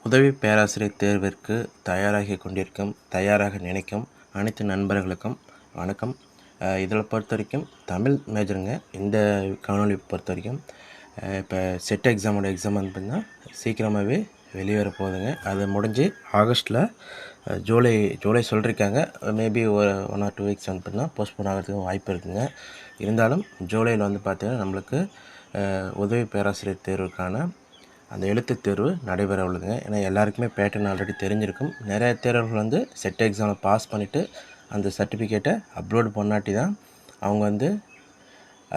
உதவி பேராசிரியர் தேர்விற்கு தயாராக நினைக்கும் அனைத்து நண்பர்களுக்கும் வணக்கம். இதில் பொறுத்த வரைக்கும் தமிழ் மேஜருங்க. இந்த காணொலி பொறுத்த வரைக்கும் இப்போ செட் எக்ஸாம் வந்து பார்த்திங்கன்னா சீக்கிரமாகவே வெளியேற போகுதுங்க. அது முடிஞ்சு ஆகஸ்ட்டில் ஜூலை சொல்லியிருக்காங்க. மேபி ஒரு 1 or 2 வீக்ஸ் வந்து பார்த்திங்கன்னா போஸ்ட்போன் ஆகிறதுக்கு வாய்ப்பு இருக்குதுங்க. இருந்தாலும் ஜூலையில் வந்து பார்த்திங்கன்னா நம்மளுக்கு உதவி பேராசிரியர் தேர்வுக்கான அந்த எழுத்துத் தேர்வு நடைபெற உள்ளதுங்க. ஏன்னா எல்லாருக்குமே பேட்டர்ன் ஆல்ரெடி தெரிஞ்சிருக்கும். நிறைய தேர்வர்கள் வந்து செட் எக்ஸாமில் பாஸ் பண்ணிவிட்டு அந்த சர்டிஃபிகேட்டை அப்லோடு பண்ணாட்டி தான் அவங்க வந்து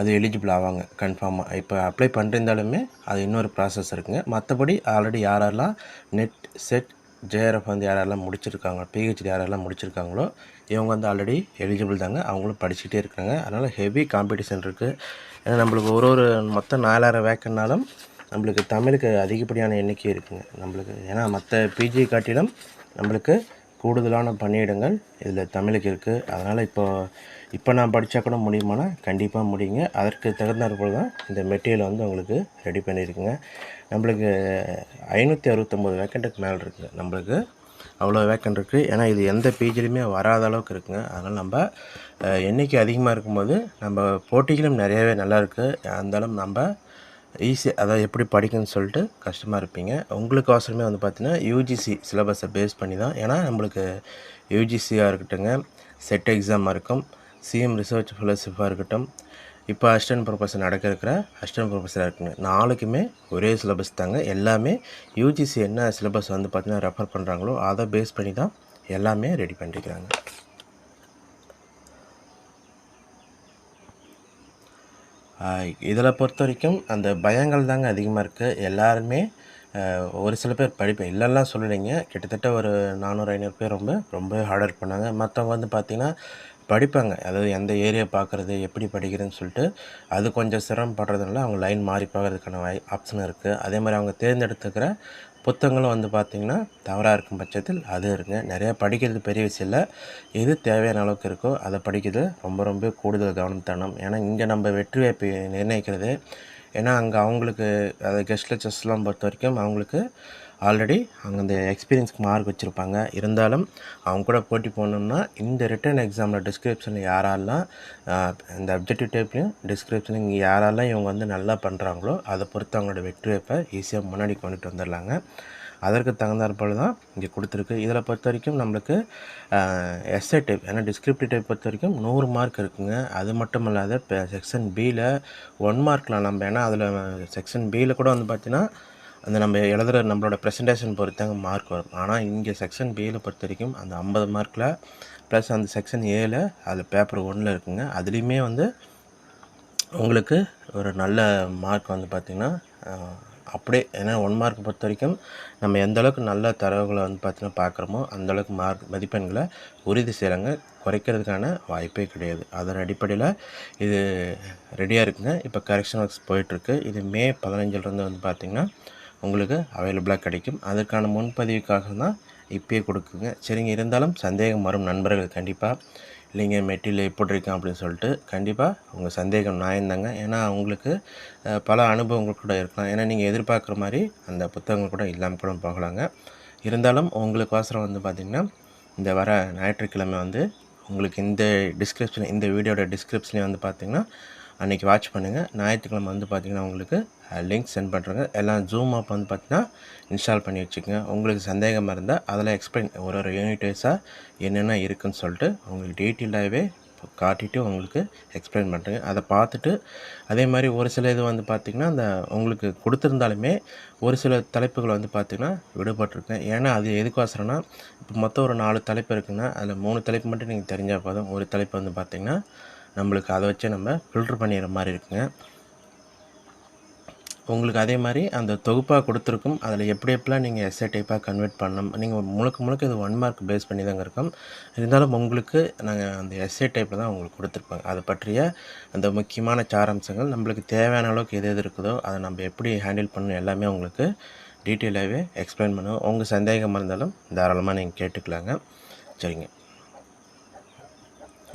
அது எலிஜிபிள் ஆவாங்க கன்ஃபார்மாக. இப்போ அப்ளை பண்ணிருந்தாலுமே அது இன்னொரு ப்ராசஸ் இருக்குங்க. மற்றபடி ஆல்ரெடி யாரெல்லாம் நெட் செட் ஜேஆர்எஃப் வந்து யாரெல்லாம் முடிச்சிருக்காங்களோ, பிஹெச்டி யாரெல்லாம் முடிச்சிருக்காங்களோ இவங்க வந்து ஆல்ரெடி எலிஜிபிள் தாங்க. அவங்களும் படிச்சுட்டே இருக்காங்க. அதனால் ஹெவி காம்படிஷன் இருக்குது. ஏன்னா நம்மளுக்கு ஒரு மொத்தம் 4000 வேக்கன்னாலும் நம்மளுக்கு தமிழுக்கு அதிகப்படியான எண்ணிக்கை இருக்குதுங்க நம்மளுக்கு. ஏன்னா மற்ற பிஜி காட்டிலும் நம்மளுக்கு கூடுதலான பணியிடங்கள் இதில் தமிழுக்கு இருக்குது. அதனால் இப்போ நான் படித்தா கூட முடியுமானா கண்டிப்பாக முடியுங்க. அதற்கு தகுந்தாற்போல் தான் இந்த மெட்டீரியல் வந்து உங்களுக்கு ரெடி பண்ணியிருக்குங்க. நம்மளுக்கு 569 வேக்கண்ட்டுக்கு மேலே இருக்குங்க. நம்மளுக்கு அவ்வளோ வேக்கண்ட் இருக்குது. ஏன்னா இது எந்த பிஜிலையுமே வராத அளவுக்கு இருக்குங்க. அதனால் நம்ம எண்ணிக்கை அதிகமாக இருக்கும்போது நம்ம போட்டிகளும் நிறையவே நல்லா இருக்குது. இருந்தாலும் நம்ம ஈஸியாக அதாவது எப்படி படிக்கணும்னு சொல்லிட்டு கஷ்டமாக இருப்பீங்க. உங்களுக்கு அவசரமே வந்து பார்த்திங்கன்னா யூஜிசி சிலபஸை பேஸ் பண்ணி தான். ஏன்னா நம்மளுக்கு யூஜிசியாக இருக்கட்டுங்க, செட் எக்ஸாமாக இருக்கும், சிஎம் ரிசர்ச் ஃபெலோஷிப்பாக இருக்கட்டும், இப்போ அசிஸ்டன்ட் ப்ரொஃபஸர் இருக்கிற அசிஸ்டன்ட் ப்ரொஃபஸராக இருக்குங்க, 4க்குமே ஒரே சிலபஸ் தாங்க. எல்லாமே யூஜிசி என்ன சிலபஸ் வந்து பார்த்திங்கன்னா ரெஃபர் பண்ணுறாங்களோ அதை பேஸ் பண்ணி தான் எல்லாமே ரெடி பண்ணிக்கிறாங்க. இதில் பொறுத்த வரைக்கும் அந்த பயங்கள் தாங்க அதிகமாக இருக்குது. எல்லாருமே ஒரு சில பேர் படிப்பேன் இல்லைலாம் சொல்லலைங்க. கிட்டத்தட்ட ஒரு 400-500 பேர் ரொம்ப ஹார்ட் ஒர்க் பண்ணாங்க. மற்றவங்க வந்து பார்த்திங்கன்னா படிப்பாங்க. அதாவது எந்த ஏரியா பார்க்குறது, எப்படி படிக்கிறதுன்னு சொல்லிட்டு அது கொஞ்சம் சிரமப்படுறதுனால அவங்க லைன் மாறி பார்க்குறதுக்கான ஆப்ஷன் இருக்குது. அதே மாதிரி அவங்க தேர்ந்தெடுத்துக்கிற புத்தகங்களும் வந்து பார்த்திங்கன்னா தவறாக இருக்கும் பட்சத்தில் அது இருக்குங்க. நிறையா படிக்கிறது பெரிய விஷயம் இல்லை. எது தேவையான அளவுக்கு இருக்கோ அதை படிக்கிறது ரொம்ப கூடுதல் கவனம் தரணும். ஏன்னா இங்கே நம்ம வெற்றி வாய்ப்பை நிர்ணயிக்கிறது. ஏன்னா அங்கே அவங்களுக்கு அதாவது கெஸ்ட் லெக்சர்ஸ்லாம் பொறுத்த வரைக்கும் அவங்களுக்கு ஆல்ரெடி அங்கே அந்த எக்ஸ்பீரியன்ஸ்க்கு மார்க் வச்சுருப்பாங்க. இருந்தாலும் அவங்க கூட போட்டி போடணும்னா இந்த ரிட்டன் எக்ஸாமில் டிஸ்கிரிப்ஷனில் யாரெல்லாம் இந்த அப்ஜெக்டிவ் டைப்லையும் டிஸ்கிரிப்ஷனும் இங்கே யாரெல்லாம் இவங்க வந்து நல்லா பண்ணுறாங்களோ அதை பொறுத்து அவங்களோட வெற்றி வாய்ப்பை ஈஸியாக முன்னாடி கொண்டுட்டு வந்துடலாங்க. அதற்கு தகுந்தாற்போல் தான் இங்கே கொடுத்துருக்கு. இதில் பொறுத்த வரைக்கும் நம்மளுக்கு எஸ்ஏ டைப், ஏன்னா டிஸ்கிரிப்டிவ் டைப் பொறுத்த வரைக்கும் 100 மார்க் இருக்குங்க. அது மட்டும் இல்லாத இப்போ செக்ஷன் பியில் 1 மார்க்கில் நம்ம, ஏன்னா அதில் செக்ஷன் பியில் கூட வந்து பார்த்திங்கன்னா அந்த நம்ம எழுதுகிற நம்மளோட ப்ரெசன்டேஷன் பொறுத்தாங்க மார்க் வரும். ஆனால் இங்கே செக்ஷன் பியில் பொறுத்த வரைக்கும் அந்த 50 மார்க்கில் ப்ளஸ் அந்த செக்ஷன் ஏல அதில் பேப்பர் 1 இருக்குங்க. அதுலேயுமே வந்து உங்களுக்கு ஒரு நல்ல மார்க் வந்து பார்த்திங்கன்னா அப்படியே, ஏன்னா 1 மார்க் பொறுத்த வரைக்கும் நம்ம எந்த அளவுக்கு நல்ல தரவுகளை வந்து பார்த்திங்கன்னா பார்க்குறோமோ அந்தளவுக்கு மதிப்பெண்களை உறுதி செய்கிறாங்க. குறைக்கிறதுக்கான வாய்ப்பே கிடையாது. அதன் அடிப்படையில் இது ரெடியாக இருக்குங்க. இப்போ கரெக்ஷன் ஒர்க்ஸ் போயிட்டுருக்கு. இது மே 15 வந்து பார்த்திங்கன்னா உங்களுக்கு அவைலபிளாக கிடைக்கும். அதற்கான முன்பதிவுக்காக தான் இப்பயே கொடுக்குங்க. சரிங்க. இருந்தாலும் சந்தேகம் வரும் நண்பர்கள் கண்டிப்பாக, இல்லைங்க மெட்டீரியல் எப்படி இருக்கும் அப்படின்னு சொல்லிட்டு கண்டிப்பாக உங்கள் சந்தேகம் நியாயந்தாங்க. ஏன்னா அவங்களுக்கு பல அனுபவங்கள் கூட இருக்கலாம். ஏன்னா நீங்கள் எதிர்பார்க்குற மாதிரி அந்த புத்தகங்கள் கூட இல்லாமல் கூட போகலாங்க. இருந்தாலும் உங்களுக்கு அவசரம் வந்து பார்த்திங்கன்னா இந்த வர ஞாயிற்றுக்கிழமை வந்து உங்களுக்கு இந்த வீடியோட டிஸ்கிரிப்ஷன்லேயே வந்து பார்த்திங்கன்னா அன்றைக்கி வாட்ச் பண்ணுங்கள். ஞாயிற்றுக்கிழமை வந்து பார்த்திங்கன்னா உங்களுக்கு லிங்க் சென்ட் பண்ணுறேங்க. எல்லாம் ஜூம் ஆப் வந்து பார்த்திங்கன்னா இன்ஸ்டால் பண்ணி வச்சுக்கோங்க. உங்களுக்கு சந்தேகமாக இருந்தால் அதில் எக்ஸ்பிளைன் ஒரு யூனிட் வைஸாக என்னென்ன இருக்குதுன்னு சொல்லிட்டு உங்களுக்கு டீட்டெயிலாகவே காட்டிட்டு உங்களுக்கு எக்ஸ்பிளைன் பண்ணுறேங்க. அதை பார்த்துட்டு அதே மாதிரி ஒரு சில இது வந்து பார்த்திங்கன்னா அந்த உங்களுக்கு கொடுத்துருந்தாலுமே ஒரு சில தலைப்புகள் வந்து பார்த்திங்கன்னா விடுபட்டிருக்கேன். ஏன்னா அது எதுக்கோசரம்னா இப்போ மொத்தம் ஒரு 4 தலைப்பு இருக்குன்னா அதில் 3 தலைப்பு மட்டும் நீங்கள் தெரிஞ்சால் போதும். ஒரு தலைப்பு வந்து பார்த்திங்கன்னா நம்மளுக்கு அதை வச்சு நம்ம ஃபில்ட்ரு பண்ணிடுற மாதிரி இருக்குங்க. உங்களுக்கு அதே மாதிரி அந்த தொகுப்பாக கொடுத்துருக்கும். அதில் எப்படியெல்லாம் நீங்கள் எஸ்ஏ டைப்பாக கன்வெர்ட் பண்ணணும். நீங்கள் முழுக்க இது 1 மார்க் பேஸ் பண்ணி தாங்க இருக்கும். இருந்தாலும் உங்களுக்கு நாங்கள் அந்த எஸ்ஏ டைப்பில் தான் உங்களுக்கு கொடுத்துருப்பாங்க. அதை பற்றிய அந்த முக்கியமான சாராம்சங்கள் நம்மளுக்கு தேவையான அளவுக்கு எது இருக்குதோ அதை நம்ம எப்படி ஹேண்டில் பண்ணணும் எல்லாமே உங்களுக்கு டீட்டெயிலாகவே எக்ஸ்பிளைன் பண்ணுவோம். உங்கள் சந்தேகமாக இருந்தாலும் தாராளமாக நீங்கள் கேட்டுக்கலாங்க. சரிங்க.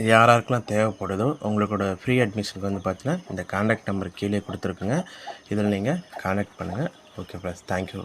யாராருக்கெல்லாம் தேவைப்படுதோ உங்களோட ஃப்ரீ அட்மிஷனுக்கு வந்து பார்த்தீங்கன்னா இந்த கான்டாக்ட் நம்பர் கீழே கொடுத்துருக்குங்க. இதில் நீங்கள் கான்டாக்ட் பண்ணுங்கள். Okay friends, thank you.